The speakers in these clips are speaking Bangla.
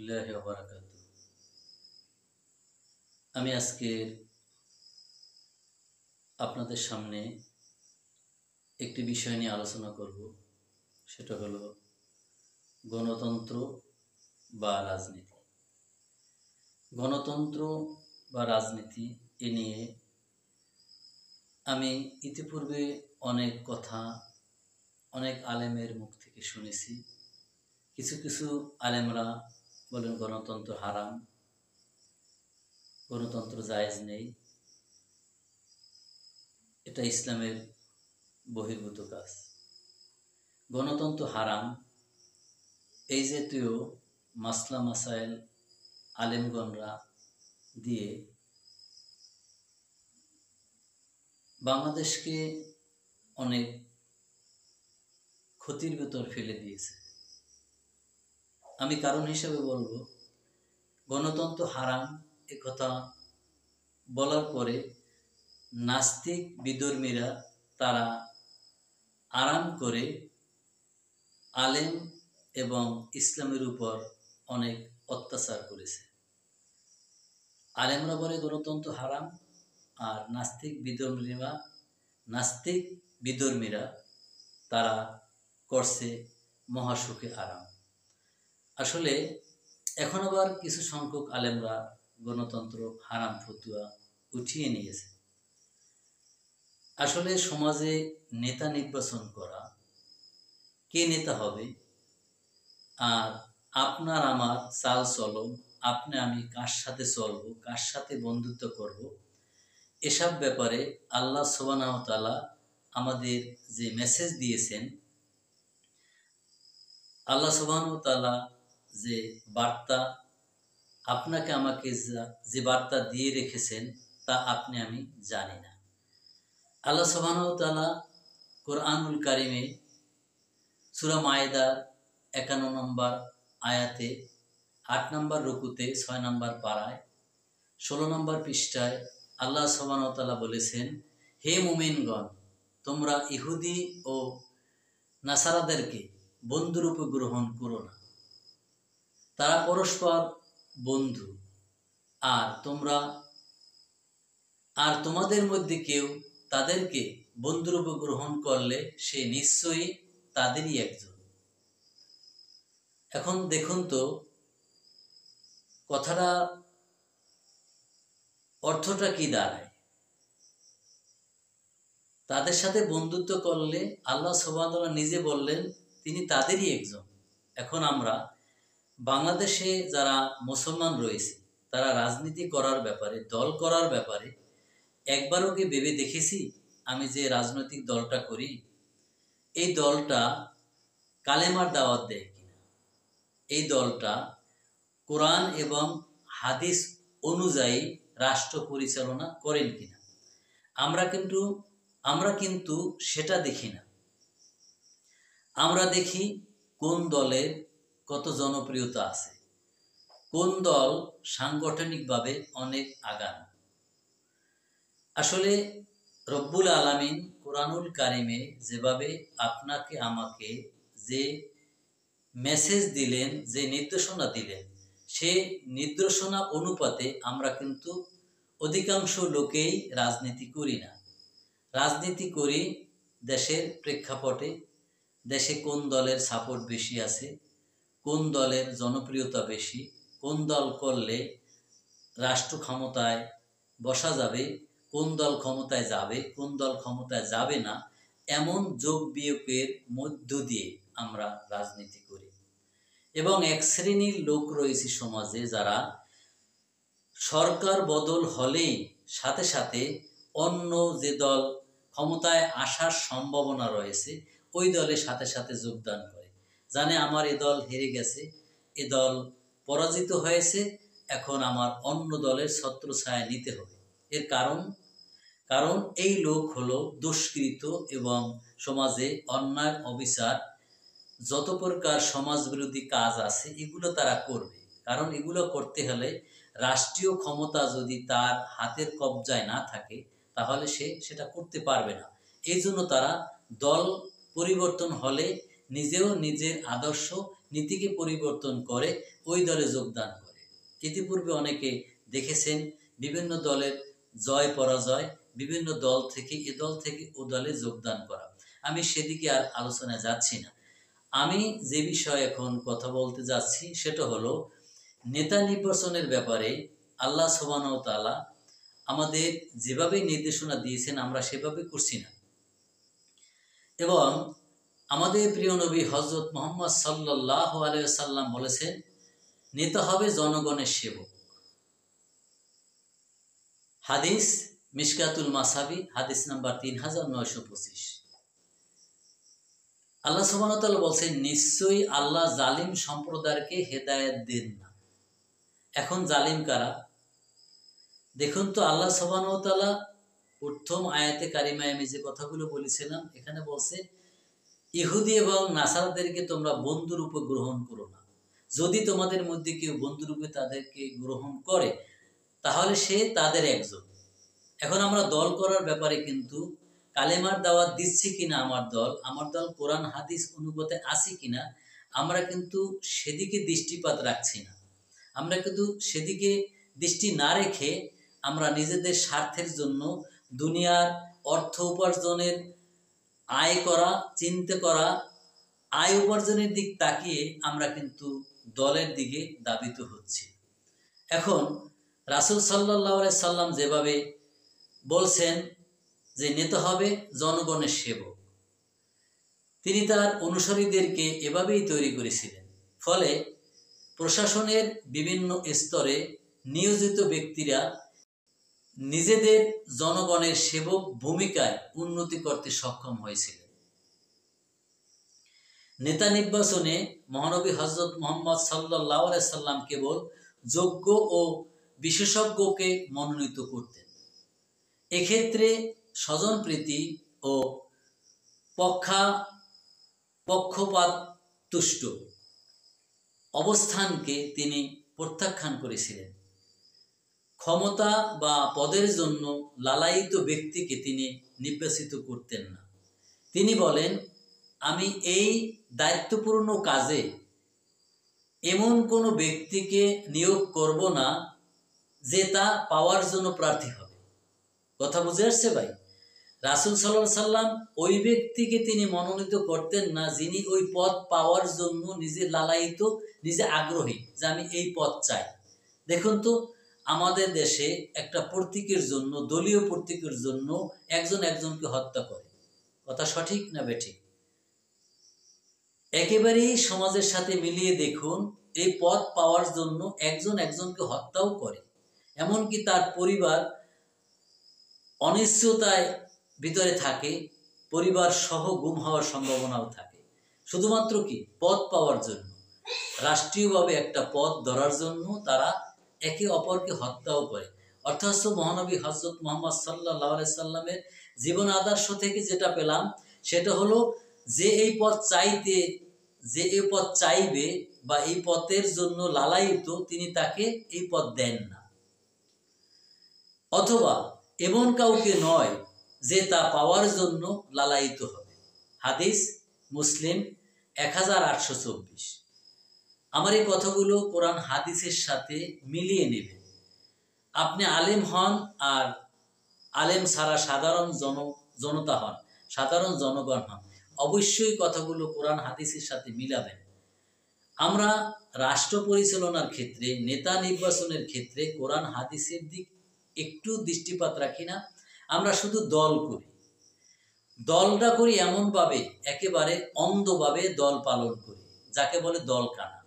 রহমতুল্লাহি ওয়া বারাকাতুহু। আমি আজকে আপনাদের সামনে একটি বিষয় নিয়ে আলোচনা করব, সেটা হলো গণতন্ত্র বা রাজনীতি। গণতন্ত্র বা রাজনীতি এ নিয়ে আমি ইতিপূর্বে অনেক কথা অনেক আলেমের মুখ থেকে শুনেছি। কিছু কিছু আলেমরা বলেন গণতন্ত্র হারাম, গণতন্ত্র জায়েজ নেই, এটা ইসলামের বহির্ভূত কাজ, গণতন্ত্র হারাম, এই জাতীয় মাসলা মাসাইল আলেমগণরা দিয়ে বাংলাদেশকে অনেক ক্ষতির ভেতর ফেলে দিয়েছে। আমি কারণ হিসেবে বলবো, গণতন্ত্র হারাম এ কথা বলার পরে নাস্তিক বিধর্মীরা তারা আরাম করে আলেম এবং ইসলামের উপর অনেক অত্যাচার করেছে। আলেমরা বলে গণতন্ত্র হারাম, আর নাস্তিক বিধর্মীরা তারা করছে মহাসুখে আরাম। আসলে এখন আবার কিছু সংখ্যক আলেমরা গণতন্ত্র হারাম ফতুয়া উঠিয়ে নিয়েছে। আসলে সমাজে নেতা নির্বাচন করা, কে নেতা হবে, আর আপনার আমার চাল চলন, আপনি আমি কার সাথে চলব, কার সাথে বন্ধুত্ব করব, এসব ব্যাপারে আল্লাহ সুবহানাহু ওয়া তাআলা আমাদের যে মেসেজ দিয়েছেন, আল্লাহ সুবহানাহু ওয়া তাআলা যে বার্তা আপনাকে আমাকে যে বার্তা দিয়ে রেখেছেন তা আপনি আমি জানি না। আল্লাহ সুবহানাহু ওয়া তাআলা কোরআনুল কারিমে সূরা মায়েদার 51 নম্বর আয়াতে 8 নম্বর রুকুতে 6 নম্বর পারায় 16 নম্বর পৃষ্ঠায় আল্লাহ সুবহানাহু ওয়া তাআলা বলেছেন, হে মুমিনগণ, তোমরা ইহুদি ও নাসারাদেরকে বন্ধুরূপে গ্রহণ করো না, তারা পরস্পর বন্ধু, আর তোমাদের মধ্যে কেউ তাদেরকে বন্ধুরূপে গ্রহণ করলে সে নিশ্চয়ই তাদেরই একজন। এখন দেখুন তো কথাটা অর্থটা কি দাঁড়ায়। তাদের সাথে বন্ধুত্ব করলে আল্লাহ সুবহানাহু ওয়া তাআলা নিজে বললেন তিনি তাদেরই একজন। এখন আমরা বাংলাদেশে যারা মুসলমান রয়েছে, তারা রাজনীতি করার ব্যাপারে, দল করার ব্যাপারে একবারও কি ভেবে দেখেছি আমি যে রাজনৈতিক দলটা করি, এই দলটা কালেমার দাওয়াত দেয় কিনা, এই দলটা কোরআন এবং হাদিস অনুযায়ী রাষ্ট্র পরিচালনা করেন কিনা। আমরা কিন্তু সেটা দেখি না। আমরা দেখি কোন দলের কত জনপ্রিয়তা আছে, কোন দল সাংগঠনিকভাবে অনেক আগানো। আসলে রব্বুল আলামিন কোরআনুল কারিমে যেভাবে আপনাকে আমাকে যে মেসেজ দিলেন, যে নির্দেশনা দিলেন, সে নির্দেশনা অনুপাতে আমরা কিন্তু অধিকাংশ লোকেই রাজনীতি করি না। রাজনীতি করি দেশের প্রেক্ষাপটে, দেশে কোন দলের সাপোর্ট বেশি আছে, কোন দলের জনপ্রিয়তা বেশি, কোন দল করলে রাষ্ট্র ক্ষমতায় বসা যাবে, কোন দল ক্ষমতায় যাবে, কোন দল ক্ষমতায় যাবে না, এমন যোগ বিয়োগের মধ্য দিয়ে আমরা রাজনীতি করি। এবং এক শ্রেণীর লোক রয়েছে সমাজে, যারা সরকার বদল হলেই সাথে সাথে অন্য যে দল ক্ষমতায় আসার সম্ভাবনা রয়েছে ওই দলের সাথে সাথে যোগদান করে। জানে আমার এ দল হেরে গেছে, এ দল পরাজিত হয়েছে, এখন আমার অন্য দলের ছত্রছায়া নিতে হবে। এর কারণ এই লোক হলো দুষ্কৃত এবং সমাজে অন্যায় অবিচার যত প্রকার সমাজ বিরোধী কাজ আছে এগুলো তারা করবে। কারণ এগুলো করতে হলে রাষ্ট্রীয় ক্ষমতা যদি তার হাতের কবজায় না থাকে তাহলে সে সেটা করতে পারবে না। এই জন্য তারা দল পরিবর্তন হলে নিজেও নিজের আদর্শ নীতিকে পরিবর্তন করে ওই দলে যোগদান করে। ইতিপূর্বে অনেকে দেখেছেন বিভিন্ন দলের জয় পরাজয়, বিভিন্ন দল থেকে এ দল থেকে ও দলে যোগদান করা। আমি সেদিকে আর আলোচনায় যাচ্ছি না। আমি যে বিষয়ে এখন কথা বলতে যাচ্ছি সেটা হলো নেতা নির্বাচনের ব্যাপারে আল্লাহ সুবহানাহু ওয়া তাআলা আমাদের যেভাবে নির্দেশনা দিয়েছেন আমরা সেভাবে করছি না। এবং আমাদের প্রিয় নবী হযরত মুহাম্মদ সাল্লাল্লাহু আলাইহি ওয়াসাল্লাম বলেছেন, নেতা হবে জনগণের সেবক। হাদিস মিশকাতুল মাসাবি, হাদিস নাম্বার 3925। আল্লাহ সুবহানাহু ওয়া তাআলা বলছেন, নিশ্চয়ই আল্লাহ জালিম সম্প্রদায়কে হেদায়েত দেন না। এখন জালিম কারা? দেখুন তো, আল্লাহ সুবহানাহু ওয়া তাআলা প্রথম আয়াতে কারিমায় আমি যে কথাগুলো বলেছিলাম, এখানে বলছে ইহুদি এবং নাসারাদেরকে তোমরা বন্ধুরূপে গ্রহণ করো না। যদি তোমাদের মধ্যে কেউ বন্ধুরূপে তাদেরকে গ্রহণ করে তাহলে সে তাদের একজন। এখন আমরা দল করার ব্যাপারে কিন্তু কালেমার দাওয়াত দিচ্ছি কিনা আমার দল কোরআন হাদিস অনুগতে আছে কিনা, আমরা কিন্তু সেদিকে দৃষ্টিপাত রাখছি না। আমরা কিন্তু সেদিকে দৃষ্টি না রেখে আমরা নিজেদের স্বার্থের জন্য দুনিয়ার অর্থ উপার্জনের আয় করা, চিন্তা করা, আয় উপার্জনের দিক তাকিয়ে আমরা কিন্তু দলের দিকে ধাবিত হচ্ছি। এখন রাসূল সাল্লাল্লাহু আলাইহি সাল্লাম যেভাবে বলছেন যে নেতা হবে জনগণের সেবক, তিনি তার অনুসারীদেরকে এভাবেই তৈরি করেছিলেন। ফলে প্রশাসনের বিভিন্ন স্তরে নিয়োজিত ব্যক্তিরা নিজেদের জনগণের সেবক ভূমিকায় উন্নতি করতে সক্ষম হয়েছিলেন। নেতা নির্বাচনে মহানবী হযরত মুহাম্মদ সাল্লাল্লাহু আলাইহি সাল্লাম কেবল যোগ্য ও বিশেষজ্ঞকে মনোনীত করতেন। এক্ষেত্রে স্বজনপ্রীতি ও পক্ষপাতদুষ্ট অবস্থানকে তিনি প্রত্যাখ্যান করেছিলেন। ক্ষমতা বা পদের জন্য লালায়িত ব্যক্তিকে তিনি নির্বাচিত করতেন না। তিনি বলেন, আমি এই দায়িত্বপূর্ণ কাজে এমন কোনো ব্যক্তিকে নিয়োগ করব না যে তা পাওয়ার জন্য প্রার্থী হবে। কথা বুঝে আসছে ভাই? রাসূল সাল্লাল্লাহু আলাইহি সাল্লাম ওই ব্যক্তিকে তিনি মনোনীত করতেন না যিনি ওই পদ পাওয়ার জন্য নিজে লালায়িত, নিজে আগ্রহী যে আমি এই পদ চাই। দেখুন তো, আমাদের দেশে একটা প্রতীকের জন্য, দলীয় প্রতীকের জন্য একজন একজনকে হত্যা করে। কথা সঠিক না বেঠিক? একেবারেই সমাজের সাথে মিলিয়ে দেখুন, এই পদ পাওয়ার জন্য একজন একজনকে হত্যাও করে। এমনকি তার পরিবার অনিশ্চয়তায় ভিতরে থাকে, পরিবার সহ গুম হওয়ার সম্ভাবনাও থাকে। শুধুমাত্র কি পদ পাওয়ার জন্য, রাষ্ট্রীয়ভাবে একটা পদ ধরার জন্য তারা একে অপরকে হত্যাও করে। অর্থাৎ মহানবী হযরত মুহাম্মদ সাল্লাল্লাহু আলাইহি সাল্লামের জীবন আদর্শ থেকে যেটা পেলাম সেটা হলো, যে এই পদ চাইবে বা এই পদের জন্য লালায়িত, তিনি তাকে এই পদ দেন না। অথবা এমন কাউকে নয় যে তা পাওয়ার জন্য লালায়িত হবে। হাদিস মুসলিম 1824। আমার এই কথাগুলো কোরআন হাদিসের সাথে মিলিয়ে নেবেন। আপনি আলেম হন আর আলেম ছাড়া সাধারণ জনতা হন, সাধারণ জনগণ হন, অবশ্যই কথাগুলো কোরআন হাদিসের সাথে মিলাবেন। আমরা রাষ্ট্র পরিচালনার ক্ষেত্রে, নেতা নির্বাচনের ক্ষেত্রে কোরআন হাদিসের দিক একটু দৃষ্টিপাত রাখি না। আমরা শুধু দল করি। দলটা করি এমনভাবে, একেবারে অন্ধভাবে দল পালন করি, যাকে বলে দল কানা।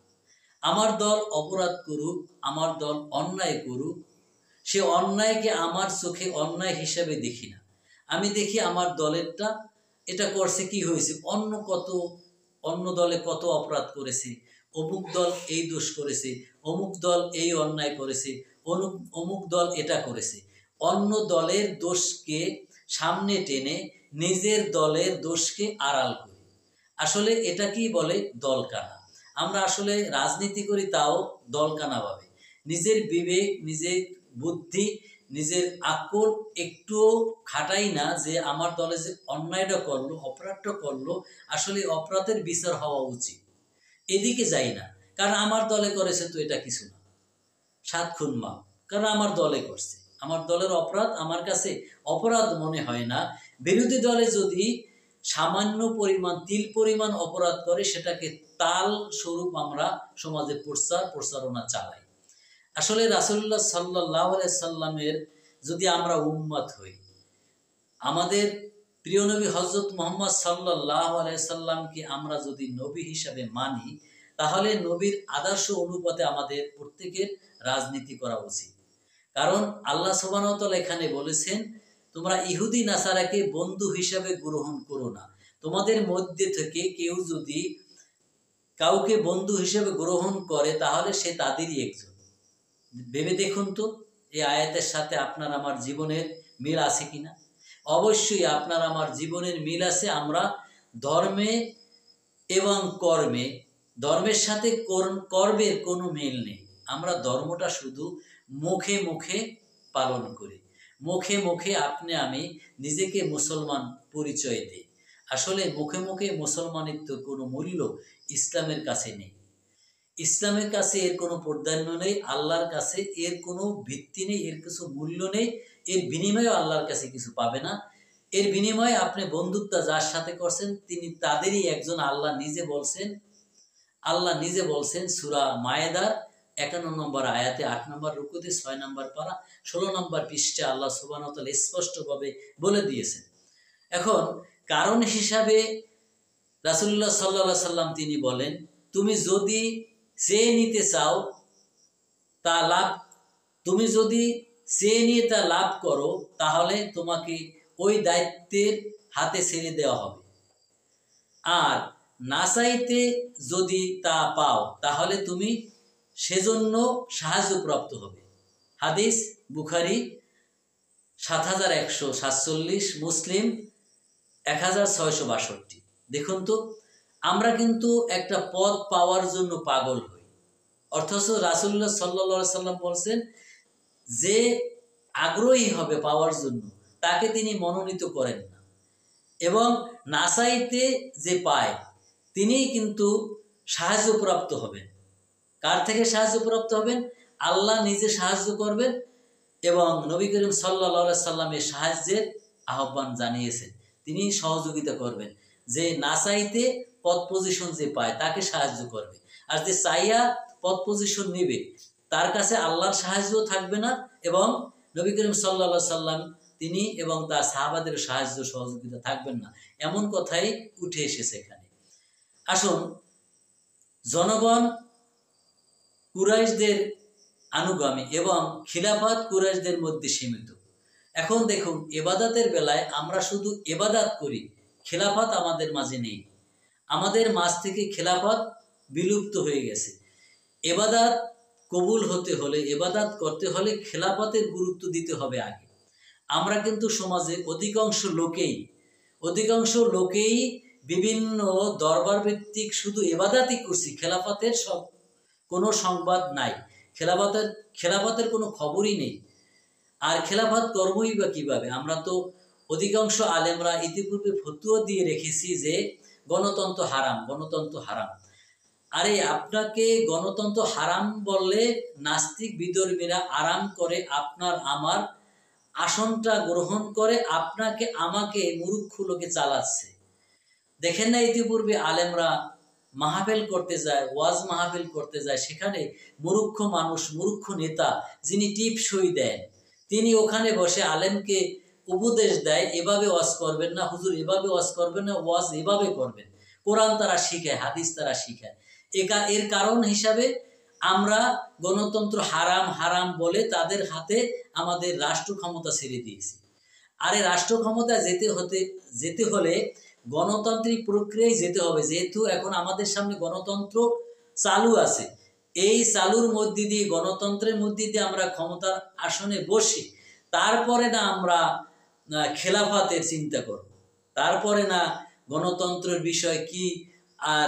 আমার দল অপরাধ করুক, আমার দল অন্যায় করুক, সে অন্যায়কে আমার চোখে অন্যায় হিসেবে দেখি না। আমি দেখি আমার দলেরটা এটা করছে, কি হয়েছে, অন্য দলে কত অপরাধ করেছে, অমুক দল এই দোষ করেছে, অমুক দল এই অন্যায় করেছে, অমুক দল এটা করেছে। অন্য দলের দোষকে সামনে টেনে নিজের দলের দোষকে আড়াল করি। আসলে এটা কি বলে? দলকানা। আমরা আসলে রাজনীতি করি তাও দলকানাভাবে। নিজের বিবেক, নিজের বুদ্ধি, নিজের আকল একটুও খাটাই না যে আমার দলে যে অন্যায়টা করলো, অপরাধটা করলো, আসলে অপরাধের বিচার হওয়া উচিত, এদিকে যাই না। কারণ আমার দলে করেছে তো এটা কিছু না, 7 খুন মাপ, কারণ আমার দলে করছে, আমার দলের অপরাধ আমার কাছে অপরাধ মনে হয় না। বিরোধী দলে যদি সামান্য পরিমাণ, তিল পরিমাণ অপরাধ করে, সেটাকে তাল স্বরূপ আমরা সমাজে প্রচারণা চালাই। আসলে রাসূলুল্লাহ সাল্লাল্লাহু আলাইহি সাল্লামের যদি আমরা উম্মত হই, আমাদের প্রিয় নবী হযরত মুহাম্মদ সাল্লাল্লাহু আলাইহি সাল্লামকে আমরা যদি নবী হিসাবে মানি, তাহলে নবীর আদর্শ অনুপাতে আমাদের প্রত্যেকের রাজনীতি করা উচিত। কারণ আল্লাহ সুবহানাহু ওয়া তাআলা এখানে বলেছেন, তোমরা ইহুদি নাসারাকে বন্ধু হিসাবে গ্রহণ করো না। তোমাদের মধ্যে থেকে কেউ যদি কাউকে বন্ধু হিসেবে গ্রহণ করে, তাহলে সে তাদেরই একজন। ভেবে দেখুন তো, এই আয়াতের সাথে আপনার আমার জীবনের মিল আছে কিনা? অবশ্যই আপনার আমার জীবনের মিল আছে। আমরা ধর্মে এবং কর্মে, ধর্মের সাথে কর্মের কোনো মিল নেই। আমরা ধর্মটা শুধু মুখে মুখে পালন করি, মুখে মুখে আপনি আমি নিজেকে মুসলমান পরিচয় দিই। আসলে মুখে মুখে মুসলমানিত্ব কোনো মূল্য ইসলামের কাছে নেই। ইসলামের কাছে এর কোনো প্রাধান্য নেই, আল্লাহর কাছে এর কোনো ভিত্তি নেই, এর কিছু মূল্য নেই। এর বিনিময়ে আল্লাহর কাছে কিছু পাবে না। এর বিনিময়ে আপনি বন্ধুত্ব যার সাথে করছেন, তিনি তাদেরই একজন। আল্লাহ নিজে বলছেন সূরা মায়েদার 51 নম্বর আয়াতে, 8 নম্বর রুকুতে, 6 নম্বর পারা, 16 নম্বর পৃষ্ঠাে আল্লাহ সুবহানাহু ওয়া তাআলা স্পষ্টভাবে বলে দিয়েছেন। এখন কারণ হিসাবে রাসূলুল্লাহ সাল্লাল্লাহু আলাইহি সাল্লাম তিনি বলেন, তুমি যদি চেয়ে নিতে চাও তা লাভ, তুমি যদি চেয়ে নিয়ে তা লাভ করো, তাহলে তোমাকে ওই দায়িত্বের হাতে ছেড়ে দেওয়া হবে। আর না চাইতে যদি তা পাও, তাহলে তুমি সেজন্য সাহায্যপ্রাপ্ত হবে। হাদিস বুখারী 7147, মুসলিম 1662। দেখুন তো, আমরা কিন্তু একটা পদ পাওয়ার জন্য পাগল হই, অথচ রাসূলুল্লাহ সাল্লাল্লাহু আলাইহি সাল্লাম বলছেন, যে আগ্রহী হবে পাওয়ার জন্য, তাকে তিনি মনোনীত করেন না। এবং না চাইতে যে পায়, তিনিই কিন্তু সাহায্যপ্রাপ্ত হবেন। কার থেকে সাহায্যপ্রাপ্ত হবেন? আল্লাহ নিজে সাহায্য করবেন এবং নবী করিম সাল্লাল্লাহু আলাইহি সাল্লামের সাহায্যের আহ্বান জানিয়েছেন, তিনি সহযোগিতা করবেন। যে না চাইতে পদ পজিশন যে পায়, তাকে সাহায্য করবে। আর যে চাইয়া পদ পজিশন নেবে, তার কাছে আল্লাহর সাহায্য থাকবে না এবং নবী করিম সাল্লাল্লাহু আলাইহি সাল্লাম তিনি এবং তার সাহাবাদের সাহায্য সহযোগিতা থাকবেন না, এমন কথাই উঠে এসেছে এখানে। আসুন, জনগণ কুরাইশদের অনুগামী এবং খিলাফত কুরাইশদের মধ্যে সীমিত। এখন দেখুন, ইবাদতের বেলায় আমরা শুধু ইবাদত করি, খিলাফত আমাদের মাঝে নেই। আমাদের মাঝ থেকে খিলাফত বিলুপ্ত হয়ে গেছে। ইবাদত কবুল হতে হলে, ইবাদত করতে হলে খিলাফতের গুরুত্ব দিতে হবে আগে। আমরা কিন্তু সমাজে অধিকাংশ লোকেই বিভিন্ন দরবার ভিত্তিক শুধু ইবাদতই করছি, খেলাফতের কোনো সংবাদ নাই, খেলাফতের কোনো খবরই নেই। আর খেলাফত কর্মই বা কিভাবে? আমরা তো অধিকাংশ আলেমরা ইতিপূর্বে ফতোয়া দিয়ে রেখেছি যে গণতন্ত্র হারাম। আরে, আপনাকে গণতন্ত্র হারাম বললে নাস্তিক বিধর্মীরা আরাম করে আপনার আমার আসনটা গ্রহণ করে আপনাকে আমাকে মূর্খ লোকে চালাচ্ছে। দেখেন না, ইতিপূর্বে আলেমরা মাহফিল করতে যায়, ওয়াজ মাহফিল করতে যায়, সেখানে মূর্খ মানুষ, মূর্খ নেতা যিনি টিপসই দেন, তিনি ওখানে বসে আলেমকে উপদেশ দেয়, এভাবে ওয়াজ করবেন না হুজুর, এভাবে ওয়াজ করবেন না, ওয়াজ এভাবে করবেন। কোরআন তারা শিখায়, হাদিস তারা শিখায়। এর কারণ হিসাবে আমরা গণতন্ত্র হারাম বলে তাদের হাতে আমাদের রাষ্ট্র ক্ষমতা ছেড়ে দিয়েছি। আর এই রাষ্ট্র ক্ষমতা যেতে হলে গণতান্ত্রিক প্রক্রিয়ায় যেতে হবে। যেহেতু এখন আমাদের সামনে গণতন্ত্র চালু আছে, এই চালুর মধ্যে দিয়ে, গণতন্ত্রের মধ্যে দিয়ে আমরা ক্ষমতার আসনে বসি, তারপরে না আমরা খেলাফতের চিন্তা করব, তারপরে না গণতন্ত্রের বিষয় কি,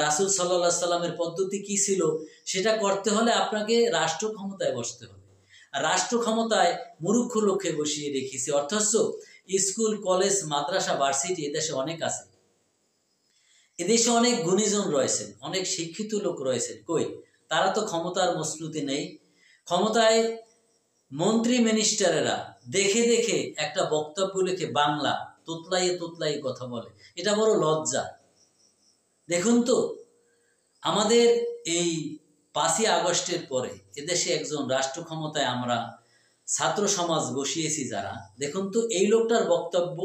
রাসূল সাল্লাল্লাহু আলাইহি সাল্লামের পদ্ধতি কি ছিল, সেটা করতে হলে আপনাকে রাষ্ট্র ক্ষমতায় বসতে হবে। রাষ্ট্র ক্ষমতায় মূর্খ লোককে বসিয়ে রেখেছি, অথচ স্কুল, কলেজ, মাদ্রাসা, ভার্সিটি এদেশে অনেক আছে। এদেশে অনেক গুণীজন রয়েছেন, অনেক শিক্ষিত লোক রয়েছেন, কই তারা তো ক্ষমতার মসনদে নেই। ক্ষমতায় মন্ত্রী মিনিস্টারেরা দেখে দেখে একটা বক্তব্য লিখে বাংলা তোতলাইয়ে তোতলাইয়ে কথা বলে, এটা বড় লজ্জা। দেখুন তো, আমাদের এই 5ই আগস্টের পরে এদেশে একজন রাষ্ট্র ক্ষমতায় আমরা ছাত্র সমাজ বসিয়েছি যারা, দেখুন তো এই লোকটার বক্তব্য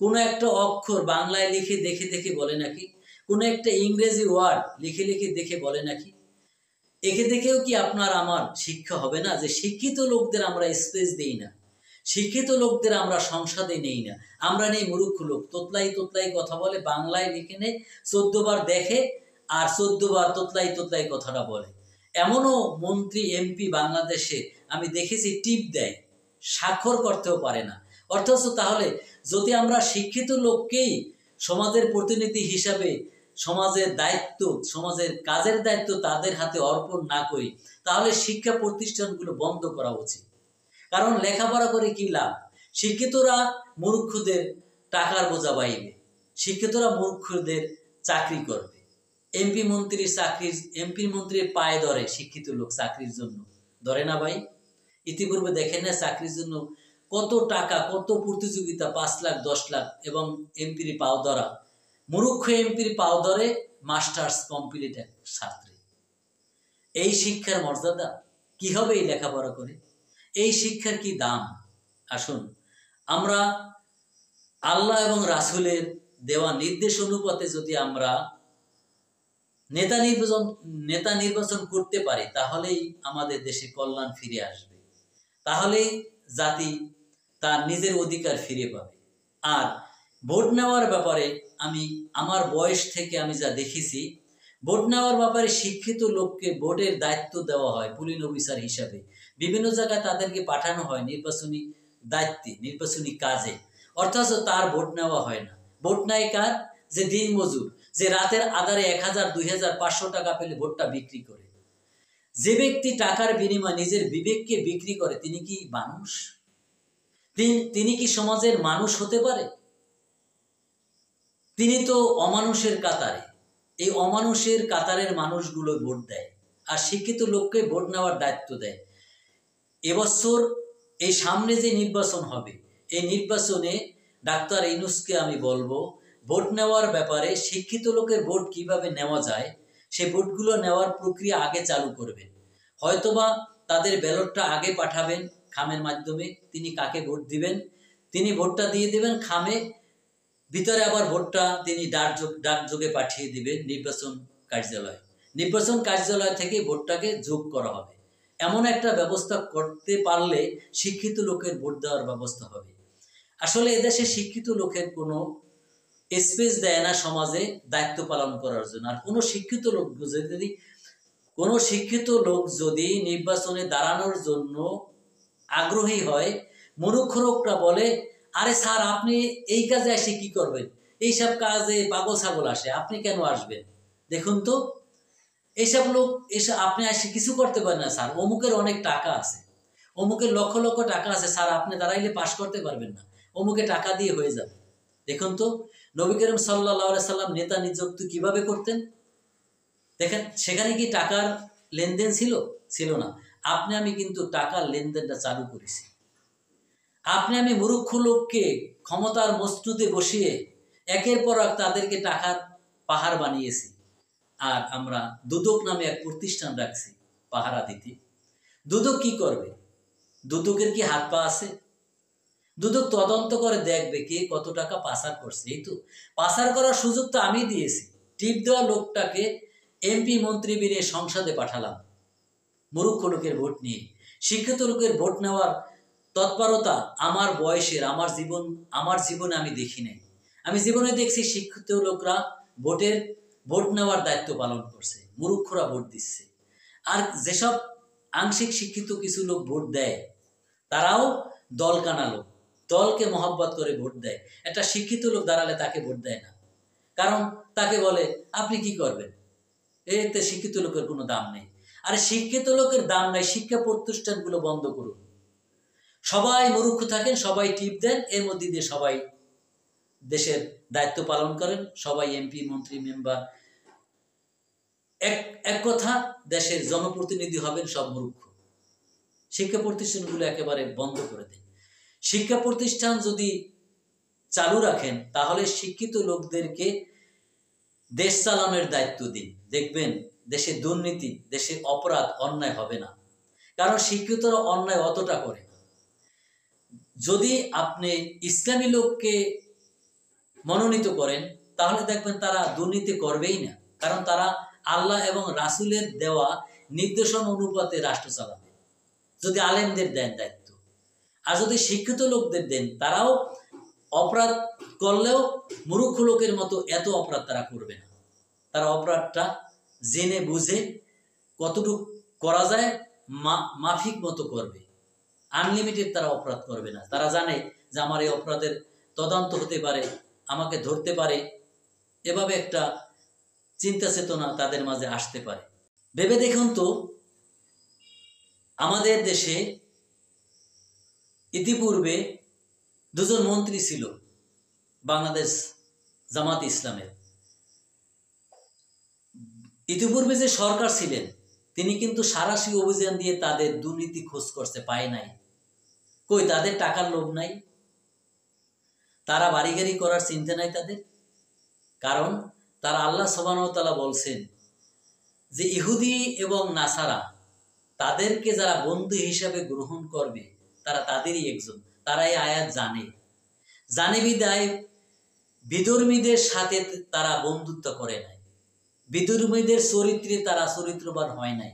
কোনো একটা অক্ষর বাংলায় লিখে দেখে দেখে বলে নাকি, কোনো একটা ইংরেজি ওয়ার্ড লিখে লিখে দেখে বলে নাকি। একে দেখেও কি আপনার আমার শিক্ষা হবে না? যে শিক্ষিত লোকদের আমরা স্পেস দেই না, শিক্ষিত লোকদের আমরা সংসদে নেই না, আমরা নেই মূর্খ লোক, তোতলাই তোতলাই কথা বলে, বাংলায় লিখে নেই, 14 বার দেখে আর 14 বার তোতলাই তোতলাই কথাটা বলে। এমনও মন্ত্রী এমপি বাংলাদেশে আমি দেখেছি টিপ দেয়, স্বাক্ষর করতেও পারে না। অথচ তাহলে যদি আমরা শিক্ষিত লোককেই সমাজের প্রতিনিধি হিসাবে সমাজের দায়িত্ব, সমাজের কাজের দায়িত্ব তাদের হাতে অর্পণ না করি, তাহলে শিক্ষা প্রতিষ্ঠানগুলো বন্ধ করা উচিত। কারণ লেখাপড়া করে কি লাভ? শিক্ষিতরা মূর্খদের টাকার বোঝা বাইবে, শিক্ষিতরা মূর্খদের চাকরি করবে। এমপি মন্ত্রীর পায়ে ধরে শিক্ষিত লোক চাকরির জন্য, ধরে না ভাই? ইতিপূর্বে দেখেন না চাকরির জন্য কত টাকা, কত প্রতিযোগিতা, 5 লাখ 10 লাখ, এবং এমপির পাও ধরা, মূর্খ এমপির পাও ধরে মাস্টার্স কমপ্লিট এক ছাত্রী। এই শিক্ষার মর্যাদা কি হবে এই লেখাপড়া করে? এই শিক্ষার কি দাম? আসুন আমরা আল্লাহ এবং রাসূলের দেওয়া নির্দেশ অনুপাতে যদি আমরা নেতা নির্বাচন করতে পারি, তাহলেই আমাদের দেশে কল্যাণ ফিরে আসবে, তাহলেই জাতি তার নিজের অধিকার ফিরে পাবে। আর ভোট নেওয়ার ব্যাপারে আমি আমার বয়স থেকে আমি যা দেখেছি, ভোট নেওয়ার ব্যাপারে শিক্ষিত লোককে ভোটের দায়িত্ব দেওয়া হয় পুলিং অফিসার হিসাবে, বিভিন্ন জায়গায় তাদেরকে পাঠানো হয় নির্বাচনী দায়িত্বে, নির্বাচনী কাজে, অর্থাৎ তার ভোট নেওয়া হয় না। ভোট নেয় কার? যে দিনমজুর, যে রাতের আধারে 1000, 2000, 500 টাকা পেলে ভোটটা বিক্রি করে। যে ব্যক্তি টাকার বিনিময়ে নিজের বিবেককে বিক্রি করে, তিনি কি মানুষ? তিনি কি সমাজের মানুষ হতে পারে? তিনি তো অমানুষের কাতারে। এই অমানুষের কাতারের মানুষগুলো ভোট দেয়, আর শিক্ষিত লোককে ভোট নেওয়ার দায়িত্ব দেয়। এবছর এই সামনে যে নির্বাচন হবে, এই নির্বাচনে ডাক্তার ইউনূসকে আমি বলবো, ভোট নেওয়ার ব্যাপারে শিক্ষিত লোকের ভোট কিভাবে নেওয়া যায়, সেই ভোটগুলো নেওয়ার প্রক্রিয়া আগে চালু করবেন। হয়তোবা তাদের ব্যালটটা আগে পাঠাবেন খামের মাধ্যমে, তিনি কাকে ভোট দিবেন তিনি ভোটটা দিয়ে দেবেন খামে, ভিতরে আবার ভোটটা তিনি ডাকযোগে পাঠিয়ে দিবেন নির্বাচন কার্যালয় থেকে ভোটটাকে যোগ করা হবে। এমন একটা ব্যবস্থা করতে পারলে শিক্ষিত লোকের ভোট দেওয়ার ব্যবস্থা হবে। আসলে এদেশে শিক্ষিত লোকের কোনো স্পেস দেয় না সমাজে দায়িত্ব পালন করার জন্য। আর কোনো শিক্ষিত লোক যদি নির্বাচনে দাঁড়ানোর জন্য আগ্রহী হয়, মূর্খ লোকরা বলে, আরে স্যার আপনি এই কাজে এসে কি করবেন? এইসব কাজে পাগল ছাগল আসে, আপনি কেন আসবেন? দেখুন তো, এইসব লোক এসে আপনি এসে কিছু করতে পারেন না স্যার, অমুকের অনেক টাকা আছে, অমুকের লক্ষ লক্ষ টাকা আছে, স্যার আপনি দাঁড়াইলে পাশ করতে পারবেন না, অমুকে টাকা দিয়ে হয়ে যাবে। দেখুন তো নবী করিম সাল্লাল্লাহু আলাইহি সাল্লাম নেতা নিযুক্ত কিভাবে করতেন? দেখেন সেখানে কি টাকার লেনদেন ছিল না। আপনি আমি কিন্তু টাকার লেনদেনটা চালু করেছি। আপনি আমি মূর্খ লোককে ক্ষমতার মসনদে বসিয়ে একের পর এক তাদেরকে টাকার পাহাড় বানিয়েছি। আর আমরা দুদক নামে এক প্রতিষ্ঠান রাখছি পাহারা দিতে। দুদক কি করবে? দুদকের কি হাত পা আছে? দুদক তদন্ত করে দেখবে কে কত টাকা পাচার করছে। এই তো পাচার করার সুযোগ তো আমি দিয়েছি। টিপ দেওয়া লোকটাকে এমপি মন্ত্রী বিনিয়ে সংসদে পাঠালাম মূর্খ লোকের ভোট নিয়ে। শিক্ষিত লোকের ভোট নেওয়ার তৎপরতা আমার বয়সের, আমার জীবনে আমি দেখি নাই। আমি জীবনে দেখছি শিক্ষিত লোকরা ভোট নেওয়ার দায়িত্ব পালন করছে, মূর্খরা ভোট দিচ্ছে। আর যেসব আংশিক শিক্ষিত কিছু লোক ভোট দেয়, তারাও দলকানা লোক, দলকে মহব্বত করে ভোট দেয়। একটা শিক্ষিত লোক দাঁড়ালে তাকে ভোট দেয় না, কারণ তাকে বলে আপনি কি করবেন, এতে শিক্ষিত লোকের কোনো দাম নেই। আর শিক্ষিত লোকের দাম নাই, শিক্ষা প্রতিষ্ঠানগুলো বন্ধ করুন। সবাই মূর্খ থাকেন, সবাই টিপ দেন, এর মধ্যে দিয়ে সবাই দেশের দায়িত্ব পালন করেন, সবাই এমপি মন্ত্রী মেম্বার এক এক কথা, দেশের জনপ্রতিনিধি হবেন সব মূর্খ। শিক্ষা প্রতিষ্ঠানগুলো একেবারে বন্ধ করে দেন। শিক্ষা প্রতিষ্ঠান যদি চালু রাখেন তাহলে শিক্ষিত লোকদেরকে দেশ চালানোর দায়িত্ব দিন, দেখবেন দেশে দুর্নীতি, দেশে অপরাধ, অন্যায় হবে না। কারণ শিক্ষিতরা অন্যায় অতটা করে না। যদি আপনি ইসলামী লোককে মনোনীত করেন তাহলে দেখবেন তারা দুর্নীতি করবেই না, কারণ তারা আল্লাহ এবং রাসূলের দেওয়া নির্দেশন অনুপাতে রাষ্ট্র চালাবে, যদি আলেমদের দেন দায়িত্ব। আর যদি শিক্ষিত লোকদের দেন, তারাও অপরাধ করলেও মূর্খ লোকের মতো এত অপরাধ তারা করবে না। তারা অপরাধটা জেনে বুঝে কতটুকু করা যায় মাফিক মতো করবে, আনলিমিটেড তারা অপরাধ করবে না। তারা জানে যে আমার এই অপরাধের তদন্ত হতে পারে, আমাকে ধরতে পারে, এভাবে একটা চিন্তা চেতনা তাদের মাঝে আসতে পারে। ভেবে দেখুন তো, আমাদের দেশে ইতিপূর্বে দুজন মন্ত্রী ছিল বাংলাদেশ জামাত ইসলামের। ইতিপূর্বে যে সরকার ছিলেন তিনি কিন্তু সারাশি অভিযান দিয়ে তাদের দুর্নীতি খোঁজ করতে পায় নাই। কই, তাদের টাকার লোভ নাই, তারা বাড়ি গাড়ি করার চিন্তা নাই তাদের। কারণ তারা আল্লাহ সুবহানাহু ওয়া তাআলা বলছেন যে ইহুদি এবং নাসারা তাদেরকে যারা বন্ধু হিসাবে গ্রহণ করবে তারা তাদেরই একজন। তারা এই আয়াত জানে বিদায় বিধর্মীদের সাথে তারা বন্ধুত্ব করে নাই, বিধর্মীদের চরিত্রে তারা চরিত্রবান হয় নাই।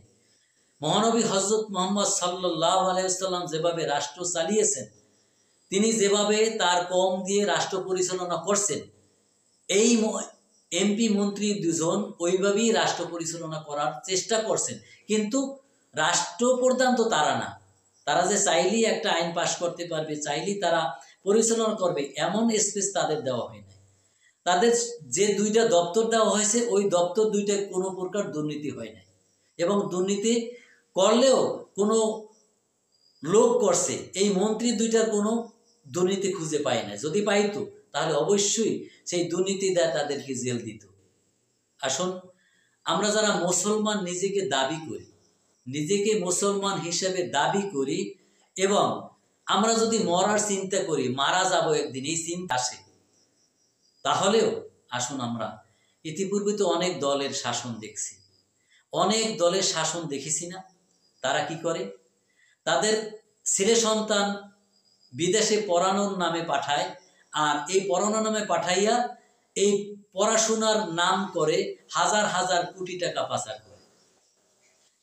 মহানবী হযরত মুহাম্মদ সাল্লাল্লাহু আলাইহি ওয়াসাল্লাম যেভাবে রাষ্ট্র চালিয়েছেন, তিনি যেভাবে তার কওম দিয়ে রাষ্ট্র পরিচালনা করছেন, এই এমপি মন্ত্রী দুজন ওইভাবেই রাষ্ট্র পরিচালনা করার চেষ্টা করছেন। কিন্তু রাষ্ট্রপ্রধান তো তারা না। তারা যে চাইলেই একটা আইন পাশ করতে পারবে, চাইলেই তারা পরিচালনা করবে, এমন স্পেস তাদের দেওয়া হয় না। তাদের যে দুইটা দপ্তর দেওয়া হয়েছে, ওই দপ্তর দুইটায় কোনো প্রকার দুর্নীতি হয় নাই, এবং দুর্নীতি করলেও কোনো লোক করছে এই মন্ত্রী দুইটার কোনো দুর্নীতি খুঁজে পায় না। যদি পাইতো তাহলে অবশ্যই সেই দুর্নীতি দেয় তাদেরকে জেল দিত। আসুন, আমরা যারা মুসলমান নিজেকে দাবি করি, নিজেকে মুসলমান হিসেবে দাবি করি, এবং আমরা যদি মরার চিন্তা করি, মারা যাব একদিন, এই চিন্তা আসে, তাহলেও আসুন আমরা ইতিপূর্বে তো অনেক দলের শাসন দেখছি, অনেক দলের শাসন দেখেছি না? তারা কি করে? তাদের ছেলে সন্তান বিদেশে পড়ানোর নামে পাঠায়, আর এই পড়ানোর নামে পাঠাইয়া এই পড়াশোনার নাম করে হাজার হাজার কোটি টাকা পাচার করে।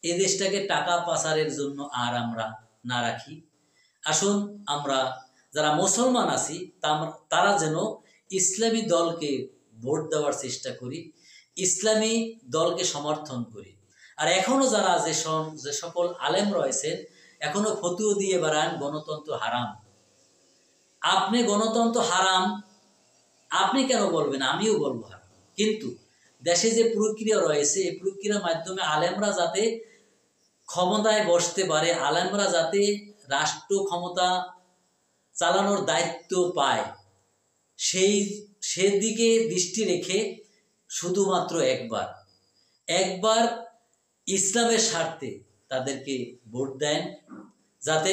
এই দেশটাকে টাকা পাচারের জন্য আর আমরা না রাখি। আসুন, আমরা যারা মুসলমান আছি তারা যেন ইসলামী দলকে ভোট দেওয়ার চেষ্টা করি, ইসলামী দলকে সমর্থন করি। আর এখনো যারা যে সকল আলেম রয়েছেন এখনো ফতোয়া দিয়ে বেড়ান গণতন্ত্র হারাম। আপনি গণতন্ত্র হারাম আপনি কেন বলবেন? আমিও বলবো হারাম। কিন্তু দেশে যে প্রক্রিয়া রয়েছে, এই প্রক্রিয়ার মাধ্যমে আলেমরা যাতে ক্ষমতায় বসতে পারে, আলেমরা যাতে রাষ্ট্র ক্ষমতা চালানোর দায়িত্ব পায়, সেদিকে দৃষ্টি রেখে শুধুমাত্র একবার ইসলামের স্বার্থে তাদেরকে ভোট দেন, যাতে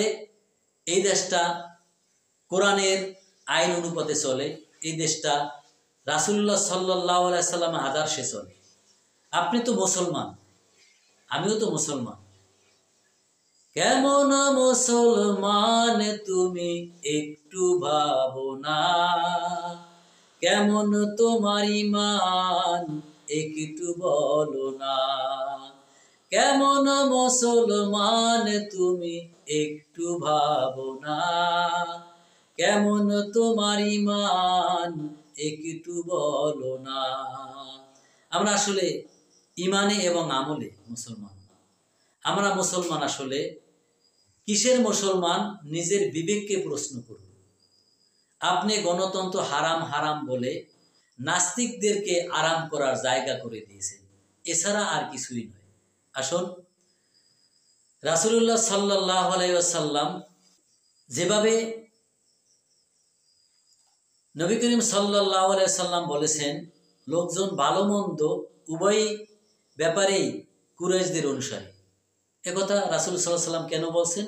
এই দেশটা কোরআনের আইন অনুপাতে চলে, এই দেশটা রাসূলুল্লাহ সাল্লাল্লাহু আলাইহি সাল্লামের আদর্শে চলে। আপনি তো মুসলমান, আমিও তো মুসলমান। কেমন মুসলমান তুমি একটু ভাবো না, কেমন তোমার ঈমান একটু বলো না, কেমন মুসলমান তুমি একটু ভাবো না, কেমন তোমার ঈমান একটু বলো না। আমরা আসলে ঈমানে এবং আমলে মুসলমান না। আমরা মুসলমান আসলে কিসের মুসলমান? নিজের বিবেককে প্রশ্ন করুন। আপনি গণতন্ত্র হারাম হারাম বলে নাস্তিকদেরকে আরাম করার জায়গা করে দিয়েছেন, এছাড়া আর কিছুই নয়। আসুন, রাসূলুল্লাহ সাল্লাল্লাহু আলাইহি ওয়াসাল্লাম যেভাবে নবী করিম সাল্লাল্লাহু আলাইহি ওয়াসাল্লাম বলেছেন, লোকজন ভালো মন্দ উভয়ই ব্যাপারেই কুরাইশদের অনুসারী। একথা রাসূল সাল্লাল্লাহু আলাইহি ওয়াসাল্লাম কেন বলছেন?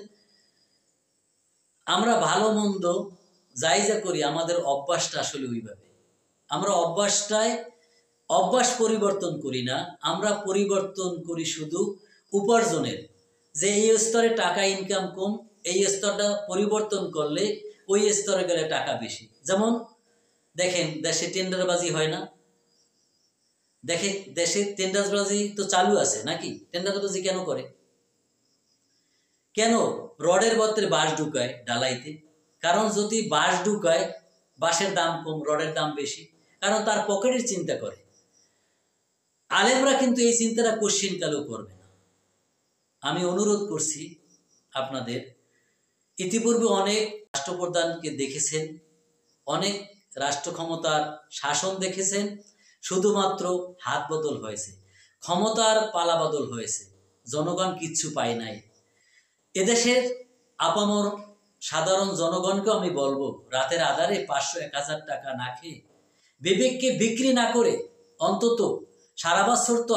আমরা ভালো মন্দ যাই যা করি আমাদের অভ্যাসটা আসলে ওইভাবে। আমরা অভ্যাস পরিবর্তন করি না, আমরা পরিবর্তন করি শুধু উপার্জনের। যে এই স্তরে টাকা ইনকাম কম, এই স্তরটা পরিবর্তন করলে ওই স্তরে গেলে টাকা বেশি। যেমন দেখেন দেশে টেন্ডারবাজি হয় না, দেশে টেন্ডারবাজি তো চালু আছে নাকি? টেন্ডারবাজি কেন করে? কেন রডের বদলে বাঁশ ঢুকায় ঢালাইতে? কারণ যদি বাঁশ ঢুকায়, বাঁশের দাম কম, রডের দাম বেশি, কারণ তার পকেটের চিন্তা করে। আলেমরা কিন্তু এই চিন্তাটা কোশ্চিন কালেও করবে না। আমি অনুরোধ করছি আপনাদের, ইতিপূর্বে অনেক রাষ্ট্রপ্রধানকে দেখেছেন, অনেক রাষ্ট্র ক্ষমতার শাসন দেখেছেন, শুধুমাত্র হাত বদল হয়েছে, ক্ষমতার পালা বদল হয়েছে, জনগণ কিচ্ছু পায় নাই। এদেশের আপামর সাধারণ জনগণকেও আমি বলবো, রাতের আধারে 500-1000 টাকা না খেয়ে, বিবেককে বিক্রি না করে, অন্তত সারা বছর তো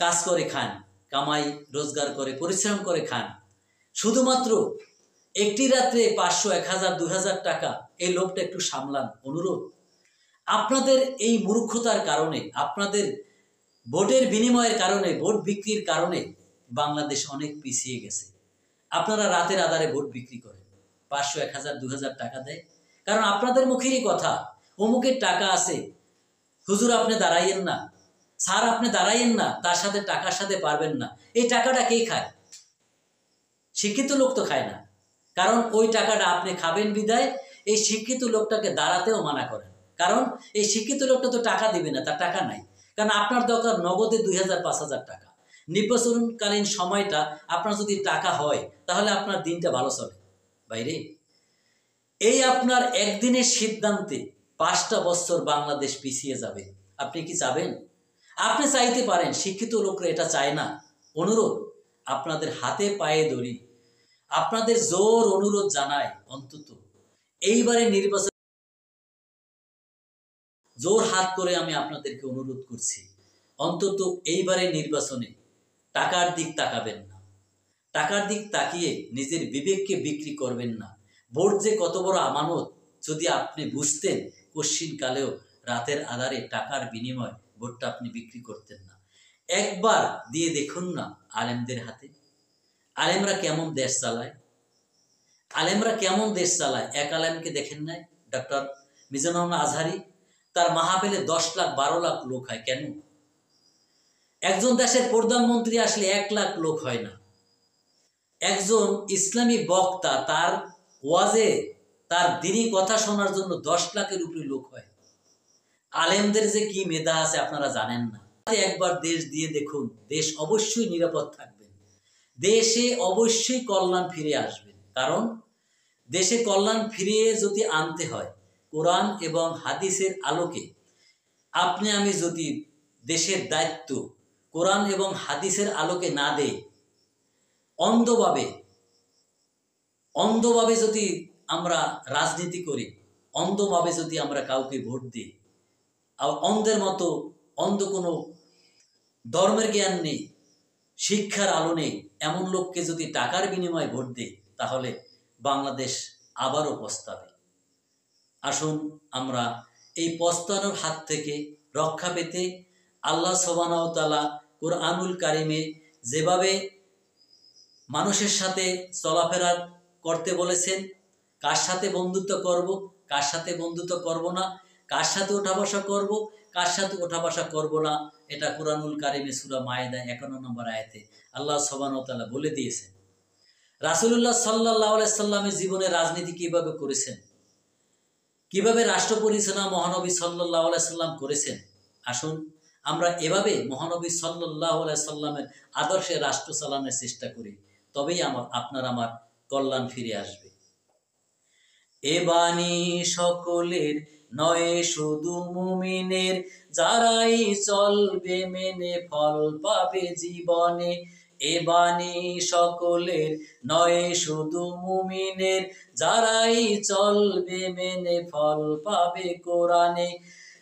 কাজ করে খান, কামাই রোজগার করে পরিশ্রম করে খান, শুধুমাত্র একটি রাত্রে 500, 1000, 2000 টাকা এই লোকটা একটু সামলান। অনুরোধ, আপনাদের এই মূর্খতার কারণে, আপনাদের ভোটের বিনিময়ের কারণে, ভোট বিক্রির কারণে বাংলাদেশ অনেক পিছিয়ে গেছে। আপনারা রাতের আধারে ভোট বিক্রি করেন, 500, 1000, 2000 টাকা দেয়, কারণ আপনাদের মুখেরই কথা, অমুকের টাকা আছে, হুজুর আপনি দাঁড়াইয়েন না, স্যার আপনি দাঁড়াইয়েন না, তার সাথে টাকার সাথে পারবেন না। এই টাকাটা কে খায়? শিক্ষিত লোক তো খায় না, কারণ ওই টাকাটা আপনি খাবেন বিদায় এই শিক্ষিত লোকটাকে দাঁড়াতেও মানা করেন, কারণ এই শিক্ষিত লোকটা তো টাকা দিবে না, তার টাকা নাই। কারণ আপনার দরকার নগদে 2000, 5000 টাকা। নির্বাচনকালীন সময়টা আপনার যদি টাকা হয়, তাহলে আপনার দিনটা ভালো চলে। বাইরে এই আপনার একদিনের সিদ্ধান্তে 5টা বছর বাংলাদেশ পিছিয়ে যাবে। আপনি কি চাবেন? আপনি চাইতে পারেন, শিক্ষিত লোকরা এটা চায় না। অনুরোধ, আপনাদের হাতে পায়ে ধরি, আপনাদের জোর অনুরোধ জানায়, অন্তত এইবারে নির্বাচন জোর হাত করে আমি আপনাদেরকে অনুরোধ করছি, অন্তত এইবারে নির্বাচনে টাকার দিক তাকাবেন না, টাকার দিক তাকিয়ে নিজের বিবেককে বিক্রি করবেন না। ভোট যে কত বড় আমানত যদি আপনি বুঝতেন, কোশ্চিন কালেও রাতের আধারে টাকার বিনিময় ভোটটা আপনি বিক্রি করতেন না। একবার দিয়ে দেখুন না আলেমদের হাতে, আলেমরা কেমন দেশ চালায়, আলেমরা কেমন দেশ চালায়। এক আলেমকে দেখেন নাই, ডক্টর মিজানুর রহমান আজহারি, তার মাহফিলে 10 লাখ 12 লাখ লোক হয়। কেন? একজন দেশের প্রধানমন্ত্রী আসলে 1 লাখ লোক হয় না। একজন ইসলামী বক্তা তার ওয়াজে, তার দ্বীনি কথা শোনার জন্য 10 লাখের উপরে লোক হয়। আলেমদের যে কি মেধা আছে আপনারা জানেন না। একবার দেশ দিয়ে দেখুন, দেশ অবশ্যই নিরাপদ থাকবেন, দেশে অবশ্যই কল্যাণ ফিরে আসবেন। কারণ দেশে কল্যাণ ফিরিয়ে যদি আনতে হয়, কোরআন এবং হাদিসের আলোকে আপনি আমি যদি দেশের দায়িত্ব কোরআন এবং হাদিসের আলোকে না দেই, অন্ধভাবে যদি আমরা রাজনীতি করি, অন্ধভাবে যদি আমরা কাউকে ভোট দিই, আর অন্ধের মতো, অন্ধ কোনো ধর্মের জ্ঞান নেই, শিক্ষার আলো নেই, এমন লোককে যদি টাকার বিনিময়ে ভোট দিই, তাহলে বাংলাদেশ আবারও পস্তাবে। আসুন আমরা এই পস্তানোর হাত থেকে রক্ষা পেতে আল্লাহ সুবহানাহু ওয়া তাআলা কুরআনুল কারিমে যেভাবে মানুষের সাথে চলাফেরা করতে বলেছেন, কার সাথে বন্ধুত্ব করব, কার সাথে বন্ধুত্ব করব না, কার সাথে ওঠা বসা করব, কার সাথে ওঠা বসা করব না, এটা কুরআনুল কারিমে সূরা মায়েদা 51 নম্বর আয়াতে আল্লাহ সুবহানাহু ওয়া তাআলা বলে দিয়েছেন। রাসূলুল্লাহ সাল্লাল্লাহু আলাইহি সাল্লামের জীবনে রাজনীতি কিভাবে করেছেন, কিভাবে রাষ্ট্র পরিচালনা মহানবী সাল্লাল্লাহু আলাইহি সাল্লাম করেছেন, আসুন আমরা এভাবে মহানবী সাল্লাল্লাহু আলাইহি সাল্লামের আদর্শে রাষ্ট্র চালানোর চেষ্টা করি, তবেই আপনার আমার কল্যাণ ফিরে আসবে। এ বাণী সকলের নয় শুধু মুমিনের, যারাই চলবে মেনে ফল পাবে জীবনে। এ বাণী সকলের নয় শুধু মুমিনের, যারাই চলবে মেনে ফল পাবে কোরআনে।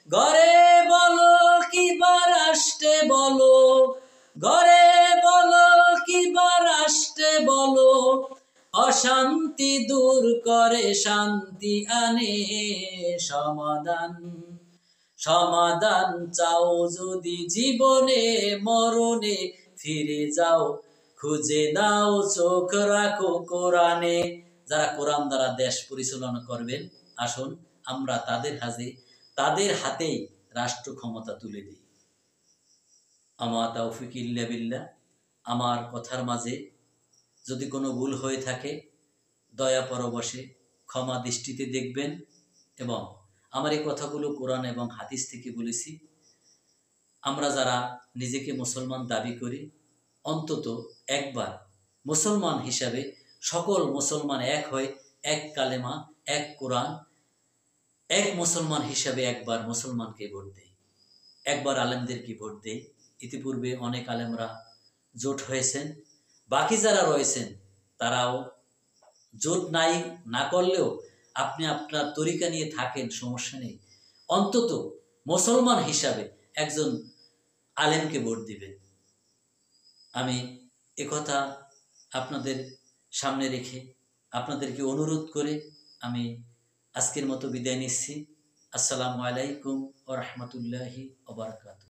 ঘরে বলো কিবা রাষ্ট্রে বলো, ঘরে বলো কিবা রাষ্ট্রে বলো, অশান্তি দূর করে শান্তি আনে সমাধান। সমাধান চাও যদি জীবনে মরণে, ফিরে যাও খুঁজে নাও চোখ রাখো কোরআনে। যারা কোরআন দ্বারা দেশ পরিচালনা করবেন, আসুন আমরা তাদের হাতেই রাষ্ট্র ক্ষমতা তুলে দিই। আমা তাওফিক ইল্লা বিল্লাহ। আমার কথার মাঝে যদি কোনো ভুল হয়ে থাকে, দয়া পরবশে ক্ষমা দৃষ্টিতে দেখবেন। এবং আমার এই কথাগুলো কোরআন এবং হাদিস থেকে বলেছি। আমরা যারা নিজেকে মুসলমান দাবি করি, অন্তত একবার মুসলমান হিসাবে সকল মুসলমান এক হয়ে, এক কালেমা, এক কোরআন, এক মুসলমান হিসাবে একবার মুসলমানকে ভোট দেই, একবার আলেমদেরকে ভোট দেই। ইতিপূর্বে অনেক আলেমরা জোট হয়েছেন, বাকি যারা রয়েছেন তারাও জোট না করলেও আপনি আপনার তরিকা নিয়ে থাকেন, সমস্যা নেই, অন্তত মুসলমান হিসাবে একজন আলেমকে ভোট দিবেন। আমি একথা আপনাদের সামনে রেখে, আপনাদেরকে অনুরোধ করে আমি আজকের মতো বিদায় নিচ্ছি। আসসালামু আলাইকুম ওয়া রাহমাতুল্লাহি ওয়া বারাকাতুহু।